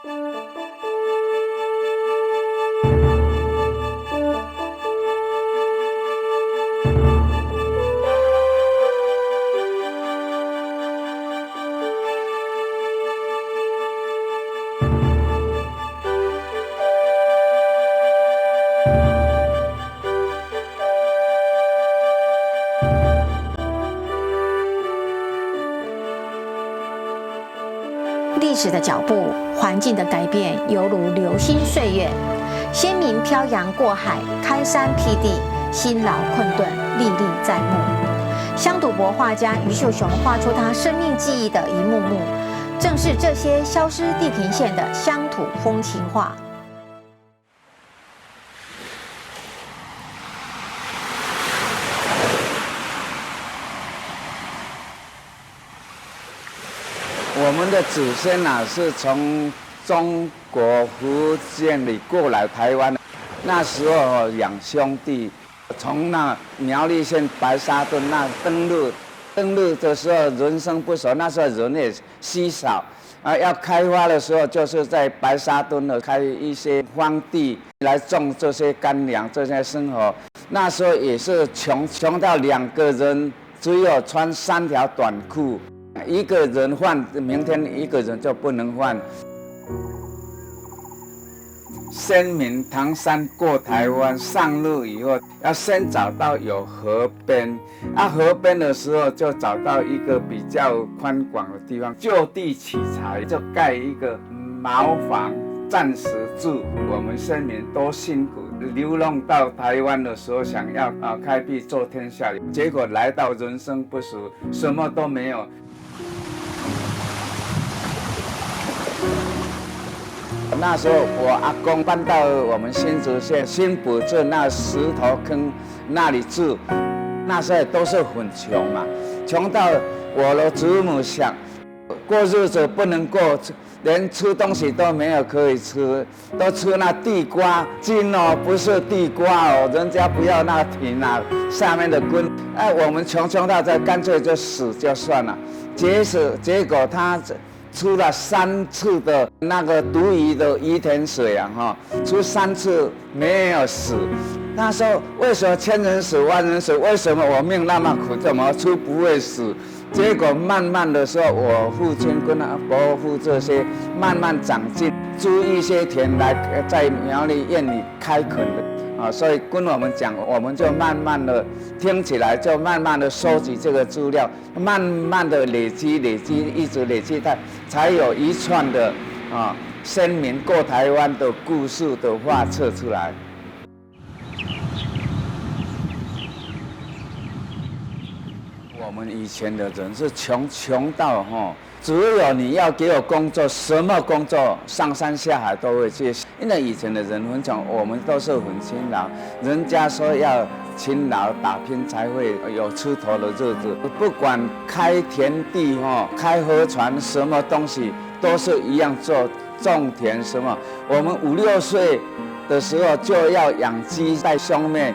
历史的脚步，环境的改变，犹如流星岁月。先民漂洋过海，开山辟地，辛劳困顿，历历在目。乡土博画家余秀雄画出他生命记忆的一幕幕，正是这些消失地平线的乡土风情画。我们的祖先是从中国福建里过来台湾，那时候养兄弟，从那苗栗县白沙屯那登陆的时候人生不熟，那时候人也稀少要开发的时候，就是在白沙屯开一些荒地来种这些干粮，这些生活。那时候也是穷到2个人只有穿3条短裤。一个人换，明天一个人就不能换。先民唐山过台湾上路以后，要先找到有河边，河边的时候就找到一个比较宽广的地方，就地取材，就盖一个茅房，暂时住。我们先民多辛苦，流浪到台湾的时候，想要开辟做天下，结果来到人生不熟，什么都没有。那时候我阿公搬到我们新竹县新埔镇那石头坑那里住，那时候都是很穷嘛，穷到我的祖母想过日子不能过，连吃东西都没有可以吃，都吃那地瓜茎哦，不是地瓜哦，人家不要那挺下面的根，我们穷到这，干脆就死就算了，结果他出了3次的那个毒鱼的伊田水出3次没有死。他说为什么千人死万人死？为什么我命那么苦，怎么出不会死？结果慢慢的时候，我父亲跟伯父这些慢慢长进，租一些田来在苗栗院里开垦的。所以跟我们讲，我们就慢慢的听起来，就慢慢的收集这个资料，慢慢的累积，一直累积，才有一串的先民过台湾的故事的画册出来。我们以前的人是穷到只有你要给我工作，什么工作上山下海都会去。因为以前的人很穷，我们都是很勤劳。人家说要勤劳打拼才会有出头的日子。不管开田地开河船，什么东西都是一样做，种田什么。我们5、6岁的时候就要养鸡在兄妹，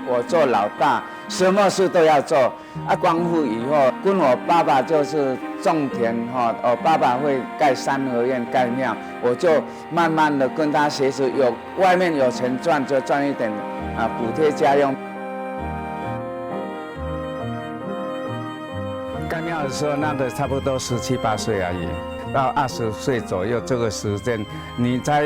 我做老大，什么事都要做。光复以后，跟我爸爸就是种田我爸爸会盖三合院、盖庙，我就慢慢的跟他学习，外面有钱赚就赚一点补贴家用。盖庙的时候，那个差不多17、18岁而已。到20岁左右这个时间，你才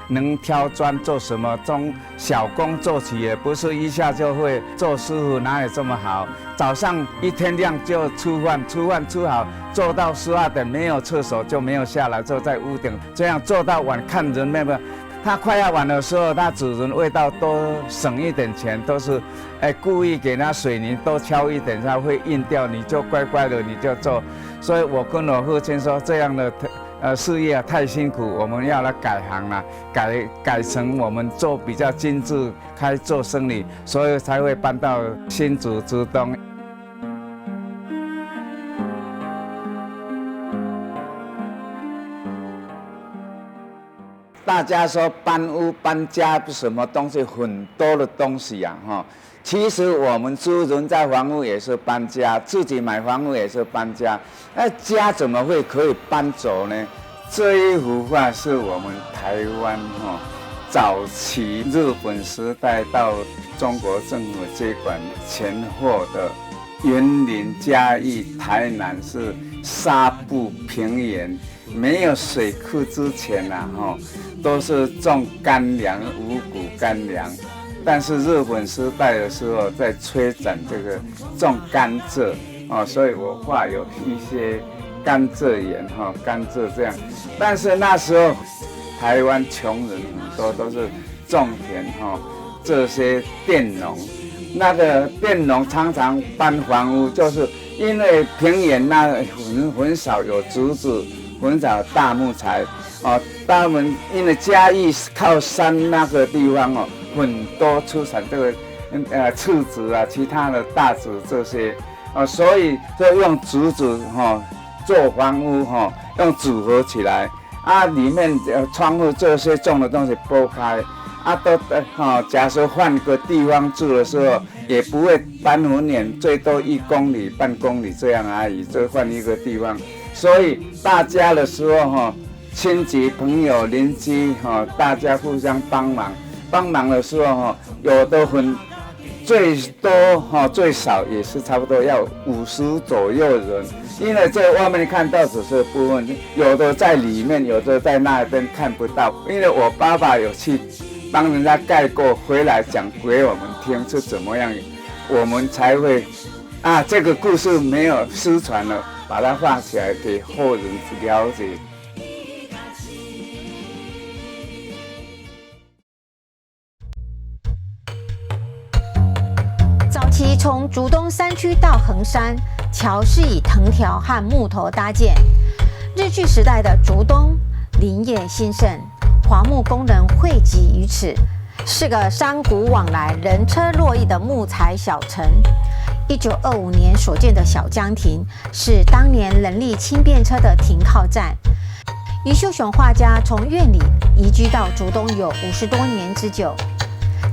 能挑砖做什么，从小工做起，也不是一下就会。做师傅哪有这么好？早上一天亮就出饭出好，做到12点没有厕所就没有下来，就在屋顶这样做到晚，看人没有。他快要晚的时候，他主人为到多省一点钱，都是故意给他水泥多敲一点，他会硬掉，你就乖乖的你就做。所以我跟我父亲说，这样的事业太辛苦，我们要来改行了，改成我们做比较精致，做生意，所以才会搬到新竹竹东。大家说搬屋搬家什么东西，很多的东西其实我们租人家房屋也是搬家，自己买房屋也是搬家。家怎么会可以搬走呢？这一幅画是我们台湾早期日本时代到中国政府接管前后的云林、嘉义、台南是沙布平原，没有水库之前都是种干粮、五谷干粮。但是日本时代的时候，在推展这个种甘蔗所以我画有一些甘蔗园甘蔗这样。但是那时候台湾穷人很多都是种田这些佃农，那个佃农常常搬房屋，就是因为平原那很少有竹子，很少大木材他们因为嘉义靠山那个地方很多出产这个赤子啊，其他的大子这些所以就用竹子做房屋用组合起来里面窗户这些种的东西剥开都假设换个地方住的时候，也不会搬很远，最多1公里、半公里这样而已，就换一个地方。所以大家的时候亲戚朋友邻居大家互相帮忙。帮忙的时候有的最多最少也是差不多要50左右人，因为在外面看到只是部分，有的在里面，有的在那边看不到。因为我爸爸有去帮人家盖过，回来讲给我们听是怎么样，我们才会这个故事没有失传了，把它画起来给后人了解。从竹东山区到横山，桥是以藤条和木头搭建。日据时代的竹东林业兴盛，伐木工人汇集于此，是个商贾往来、人车络绎的木材小城。1925年所建的小江亭是当年人力轻便车的停靠站。余秀雄画家从院里移居到竹东有50多年之久，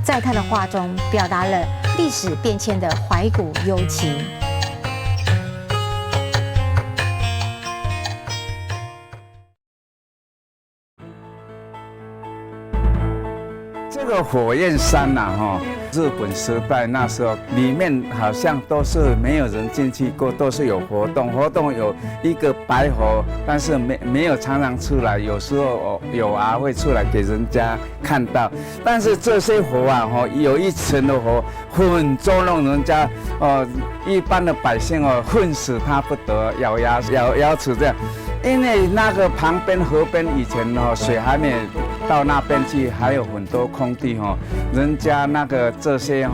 在他的画中表达了历史变迁的怀古幽情。这个火焰山日本时代那时候里面好像都是没有人进去过，都是有活动有一个白猴，但是没有常常出来，有时候有会出来给人家看到。但是这些猴有一层的猴很捉弄人家一般的百姓恨死他不得，咬牙齿这样。因为那个旁边河边以前水还没到那边去，还有很多空地人家那个这些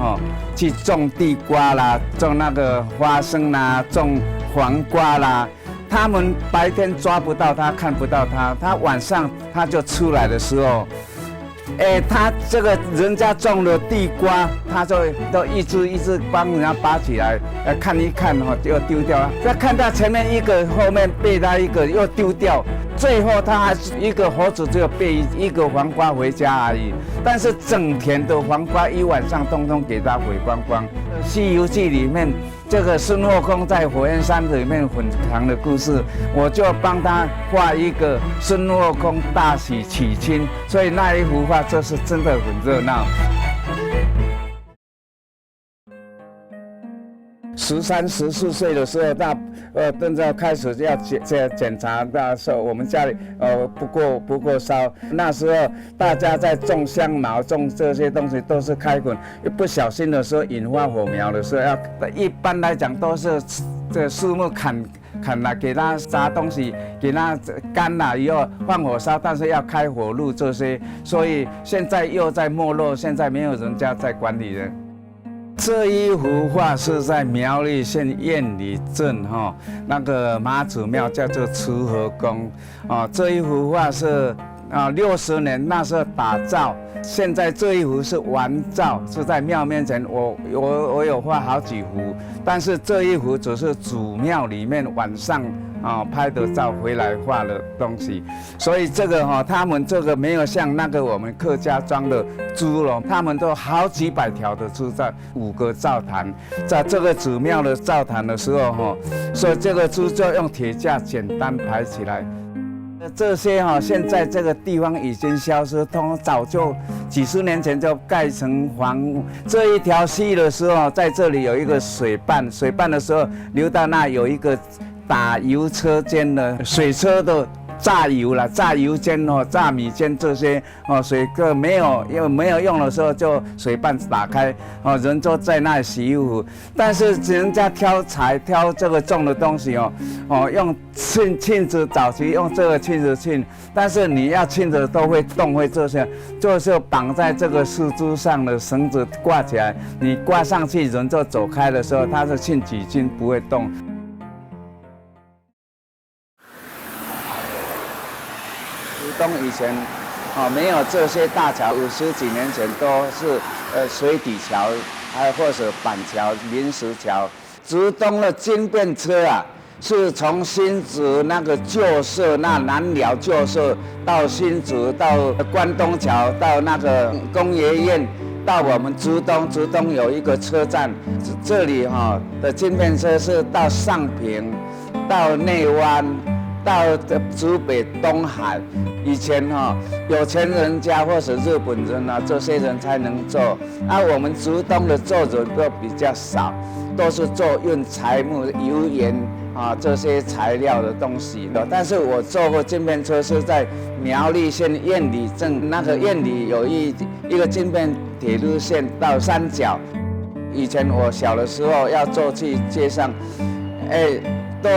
去种地瓜啦，种那个花生啦，种黄瓜啦，他们白天抓不到他，看不到他，他晚上他就出来的时候，他这个人家种的地瓜，他就都一只一只帮人家拔起来，看一看就丢掉了。再看到前面一个，后面背他一个又丢掉，最后他还是一个猴子只有背一个黄瓜回家而已。但是整田的黄瓜一晚上通通给他毁光光。《西游记》里面这个孙悟空在火焰山里面很长的故事，我就帮他画一个孙悟空大喜娶亲，所以那一幅画就是真的很热闹。13、14岁的时候，邓照开始要检查的时候，我们家里不过烧。那时候大家在种香茅、种这些东西都是开垦，不小心的时候引发火苗的时候，一般来讲都是这树木砍了，给它杀东西，给它干了以后放火烧，但是要开火路这些，所以现在又在没落，现在没有人家在管理了。这一幅画是在苗栗县燕里镇那个妈祖庙叫做慈和宫这一幅画是60年那时候打造，现在这一幅是完造，是在庙面前。我有画好几幅，但是这一幅只是主庙里面晚上拍的照回来画的东西，所以这个他们这个没有像那个我们客家庄的猪笼，他们都好几百条的猪在5个灶坛，在这个主庙的灶坛的时候所以这个猪就用铁架简单排起来。这些现在这个地方已经消失，早就几十年前就盖成房屋。这一条溪的时候，在这里有一个水坝，水坝的时候流到那有一个打油车间的水车的榨油了，榨油间榨米间这些水个没有用的时候，就水泵打开人就在那里洗衣服。但是人家挑这个重的东西用磬子，早期用这个磬子磬，但是你要磬子都会动，会这些，就是绑在这个四肢上的绳子挂起来，你挂上去人就走开的时候，它是磬几斤不会动。竹东以前没有这些大桥，50几年前都是水底桥，还有或者板桥、临时桥。竹东的经便车是从新竹那个旧社，那南寮旧社到新竹，到关东桥，到那个工业院，到我们竹东。竹东有一个车站，这里的经便车是到上平，到内湾，到竹北东海。以前有钱人家或者日本人这些人才能做，我们竹东的做人都比较少，都是做运材木、油盐这些材料的东西的。但是我坐过经便车是在苗栗县燕里镇，那个燕里有一个经便铁路线到三角。以前我小的时候要坐去街上，都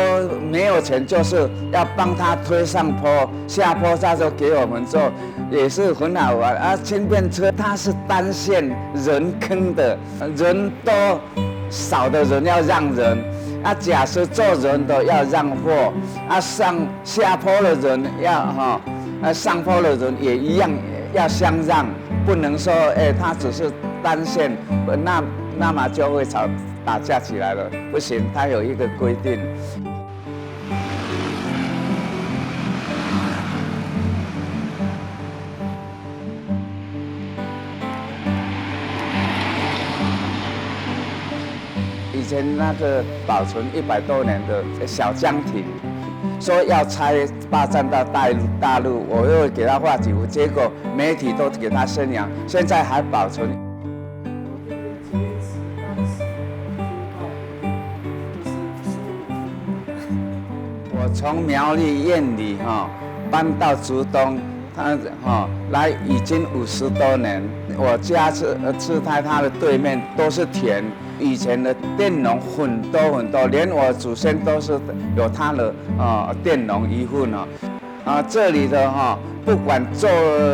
没有钱，就是要帮他推上坡，下坡他就给我们坐，也是很好玩。经便车它是单线人坑的，人多少的人要让人，假设坐人的要让货，下坡的人要上坡的人也一样要相让，不能说他只是单线，那么就会打架起来了，不行，它有一个规定。以前那个保存100多年的小江艇，说要拆霸占到大陆，我又给他画几幅，结果媒体都给他宣扬，现在还保存。我从苗栗燕里搬到竹东，来已经50多年。我家是在它的对面，都是田。以前的佃农很多，连我祖先都是有他的佃农一份这里的不管做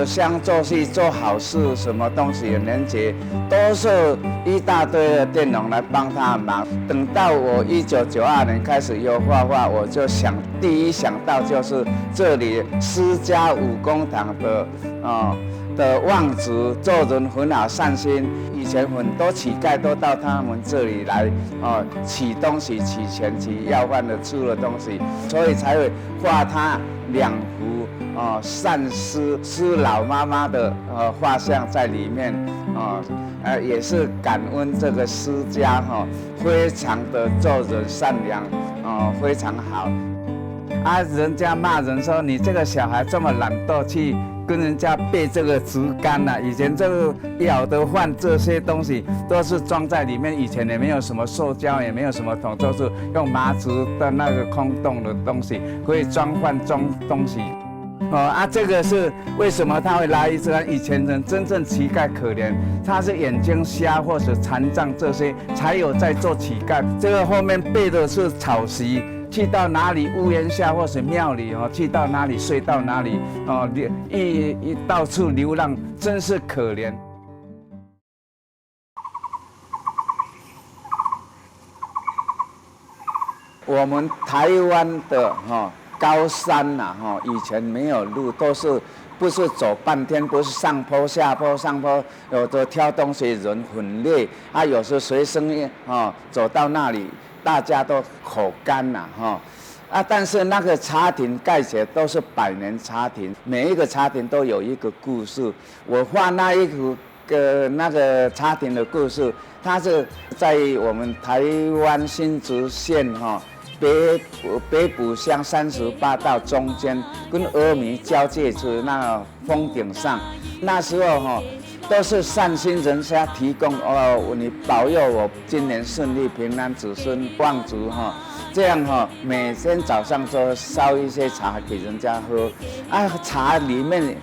香做戏做好事什么东西年节，都是一大堆的佃农来帮他忙。等到我1992年开始有画画，我就第一想到就是这里施家武功堂的望族做人很好善心。以前很多乞丐都到他们这里来取东西、取钱、取要饭的吃的东西，所以才会画他2幅善施老妈妈的画像在里面也是感恩这个施家非常的做人善良非常好。人家骂人说你这个小孩这么懒惰，去跟人家背这个竹竿以前这个舀的饭这些东西都是装在里面，以前也没有什么塑胶，也没有什么桶，都是用麻竹的那个空洞的东西，可以装饭装东西。这个是为什么他会拉一只竿？以前人真正乞丐可怜，他是眼睛瞎或者残障这些才有在做乞丐。这个后面背的是草席。去到哪里屋檐下或是庙里去到哪里睡到哪里一到处流浪，真是可怜。我们台湾的高山以前没有路，都是不是走半天，不是上坡下坡上坡，有的挑东西人很累有时随身走到那里。大家都口干但是那个茶亭盖起来都是100年茶亭，每一个茶亭都有一个故事。我画那一幅那个茶亭的故事，它是在我们台湾新竹县北埔乡38道中间跟峨眉交界处那个峰顶上，那时候都是善心人家提供你保佑我今年顺利平安子孙旺足这样每天早上都烧一些茶给人家喝茶里面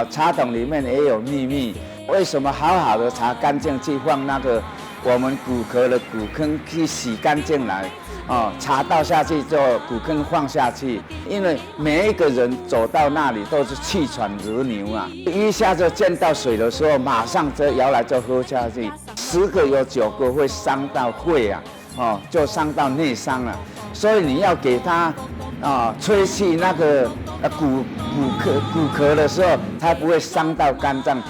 茶桶里面也有秘密，为什么好好的茶干净去放那个我们骨壳的骨坑去洗干净来茶倒下去就骨坑放下去，因为每一个人走到那里都是气喘如牛啊，一下就见到水的时候，马上就摇来就喝下去，10个有9个会伤到肺就伤到内伤了，所以你要给他吹气那个骨壳的时候，才不会伤到肝脏。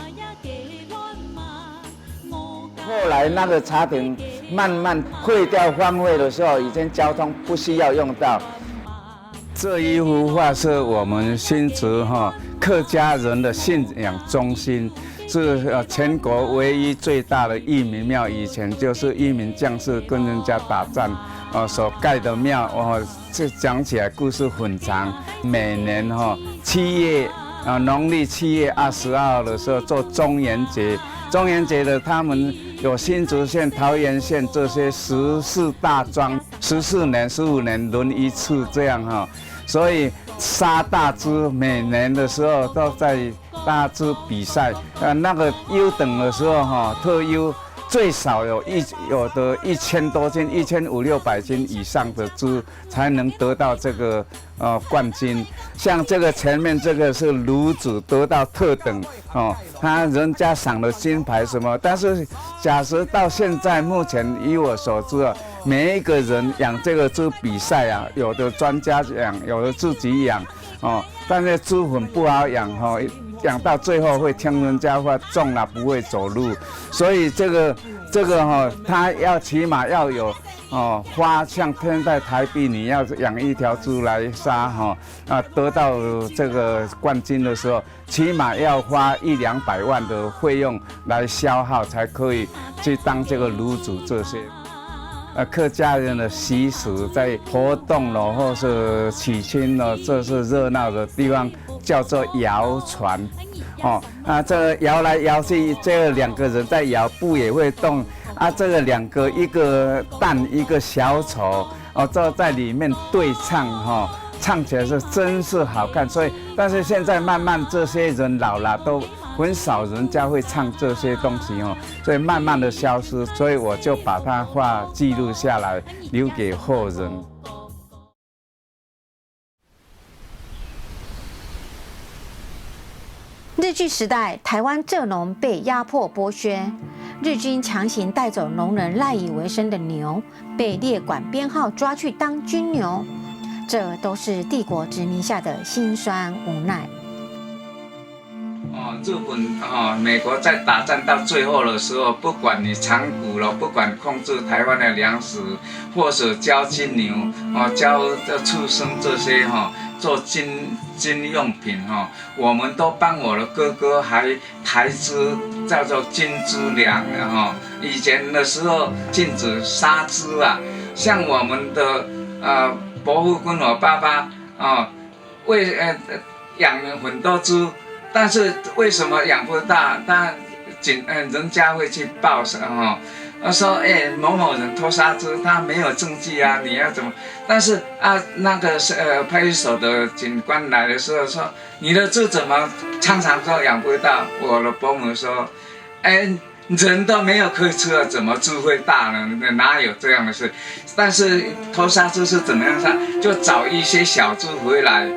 后来那个茶亭慢慢废掉荒废的时候，以前交通不需要用到。这一幅画是我们新竹客家人的信仰中心，是全国唯一最大的义民庙。以前就是义民将士跟人家打仗所盖的庙这讲起来故事很长。每年农历7月22号的时候做中元节，中元节的他们有新竹县、桃园县这些14大庄，14年、15年轮一次这样所以杀大只每年的时候都在大只比赛，那个优等的时候特优最少有的1000多斤，1500、600斤以上的猪才能得到这个冠军。像这个前面这个是卤煮得到特等人家赏了金牌什么，但是假设到现在目前以我所知每一个人养这个猪比赛有的专家养，有的自己养但是猪很不好养养到最后会听人家话，重了不会走路，所以这个他要起码要有花，像现在台币你要养一条猪来杀得到这个冠军的时候，起码要花100-200万的费用来消耗，才可以去当这个卤煮这些。客家人的习俗，在活动了或是娶亲了，这是热闹的地方，叫做摇船这个摇来摇去，这2个人在摇，布也会动这个2个，一个旦一个小丑这在里面对唱唱起来是真是好看。所以但是现在慢慢这些人老了，都很少人家会唱这些东西所以慢慢的消失，所以我就把它画记录下来，留给后人。日据时代，台湾蔗农被压迫剥削，日军强行带走农人赖以为生的牛，被列管编号抓去当军牛，这都是帝国殖民下的辛酸无奈。日本美国在打战到最后的时候，不管你长谷了，不管控制台湾的粮食，或者交金牛交畜生这些做军用品我们都帮我的哥哥还台资叫做金资粮以前的时候禁止杀猪像我们的伯父跟我爸爸养了很多猪。但是为什么养不大？但人家会去报他说某某人偷杀猪，他没有证据你要怎么？但是那个派出所的警官来的时候说，你的猪怎么常常说养不大？我的伯母说，人都没有可以吃了，怎么猪会大呢？哪有这样的事？但是偷杀猪是怎么样杀？就找一些小猪回来。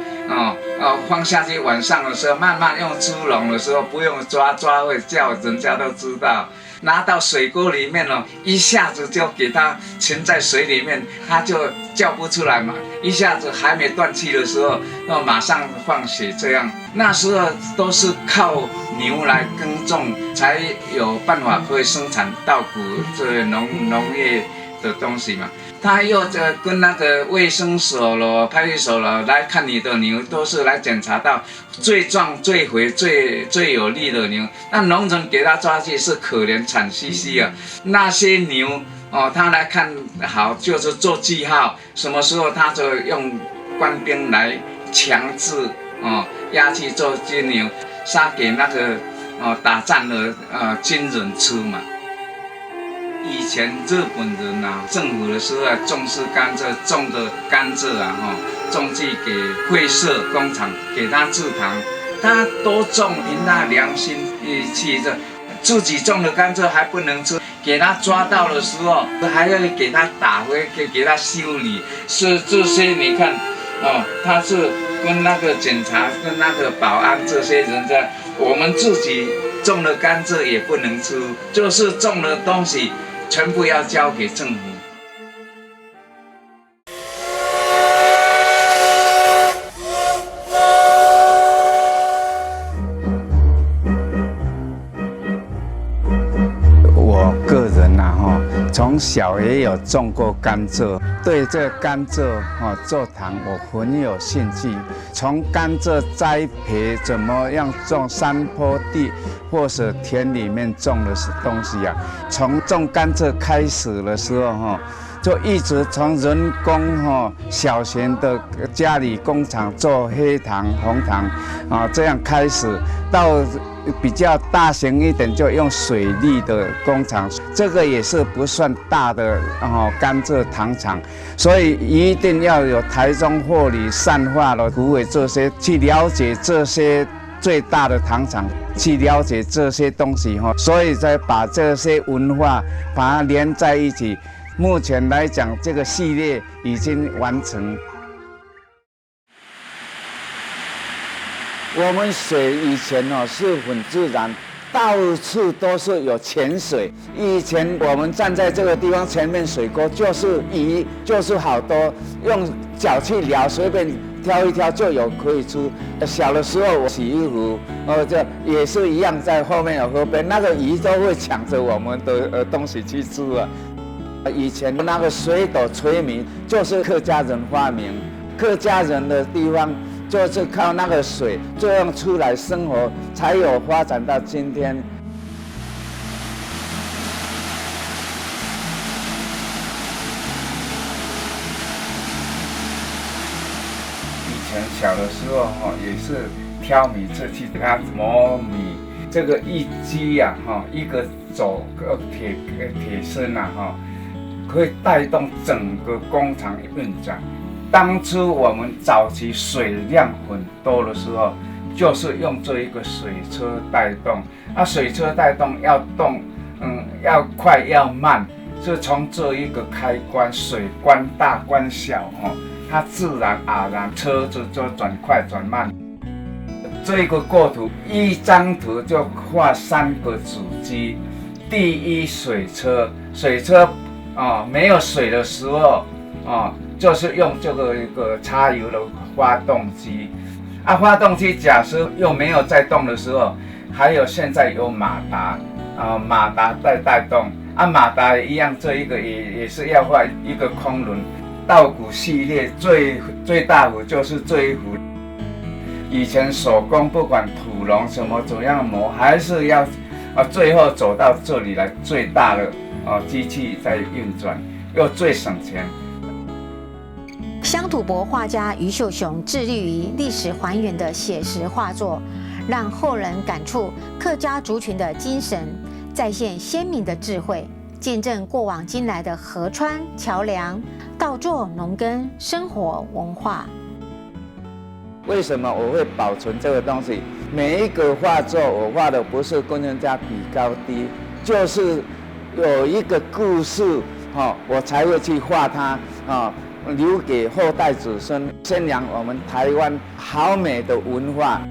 放下去，晚上的时候慢慢用猪笼的时候，不用抓会叫人家都知道。拿到水沟里面一下子就给它沉在水里面，它就叫不出来嘛。一下子还没断气的时候，马上放血这样。那时候都是靠牛来耕种，才有办法可以生产稻谷这农业的东西嘛。他又跟那个卫生所了、派出所了来看你的牛，都是来检查到最壮、最肥、最有力的牛。那农人给他抓去是可怜惨兮兮那些牛他来看好就是做记号，什么时候他就用官兵来强制押去做军牛，杀给那个打仗的军人吃嘛。以前日本人政府的时候重视甘蔗，种的甘蔗种去给会社工厂给他制糖，他多种凭他良心去这，自己种的甘蔗还不能吃，给他抓到的时候还要给他打回，给他修理，是这些你看他是跟那个警察跟那个保安这些人在，我们自己种的甘蔗也不能吃，就是种的东西全部要交给政府。我个人从小也有种过甘蔗，对这甘蔗做糖我很有兴趣。从甘蔗栽培怎么样种山坡地或是田里面种的东西从种甘蔗开始的时候就一直从人工小型的家里工厂做黑糖、红糖这样开始，到比较大型一点就用水利的工厂，这个也是不算大的甘蔗糖厂，所以一定要有台中货理善化的虎尾这些去了解这些最大的糖厂，去了解这些东西所以才把这些文化把它连在一起。目前来讲，这个系列已经完成。我们水以前是很自然，到处都是有泉水。以前我们站在这个地方，前面水沟就是鱼，就是好多，用脚去撩，随便挑一挑就有可以吃。小的时候我洗衣服，这也是一样，在后面有河边，那个鱼都会抢着我们的东西去吃啊。以前那个水斗吹米就是客家人发明，客家人的地方就是靠那个水这样出来生活，才有发展到今天。以前小的时候也是挑米出去给它磨米，这个一机一个走铁身可以带动整个工厂运转。当初我们早期水量很多的时候，就是用这一个水车带动。水车带动要动，要快要慢，是从这一个开关，水关大关小它自然而然车子就转快转慢。这个构图一张图就画3个主机。第一，水车没有水的时候就是用这个一个插油的发动机发动机假设又没有在动的时候，还有现在有马达马达在带动马达也一样，这一个也是要画一个空轮。稻谷系列最大幅就是这一幅。以前手工不管土龙什么怎样磨，还是要最后走到这里来，最大的机器在运转，又最省钱。乡土博画家余秀雄致力于历史还原的写实画作，让后人感触客家族群的精神，再现先民的智慧，见证过往今来的河川桥梁、稻作农耕生活文化。为什么我会保存这个东西？每一个画作我画的不是跟人家比高低，就是有一个故事我才会去画它留给后代子孙，宣扬我们台湾好美的文化。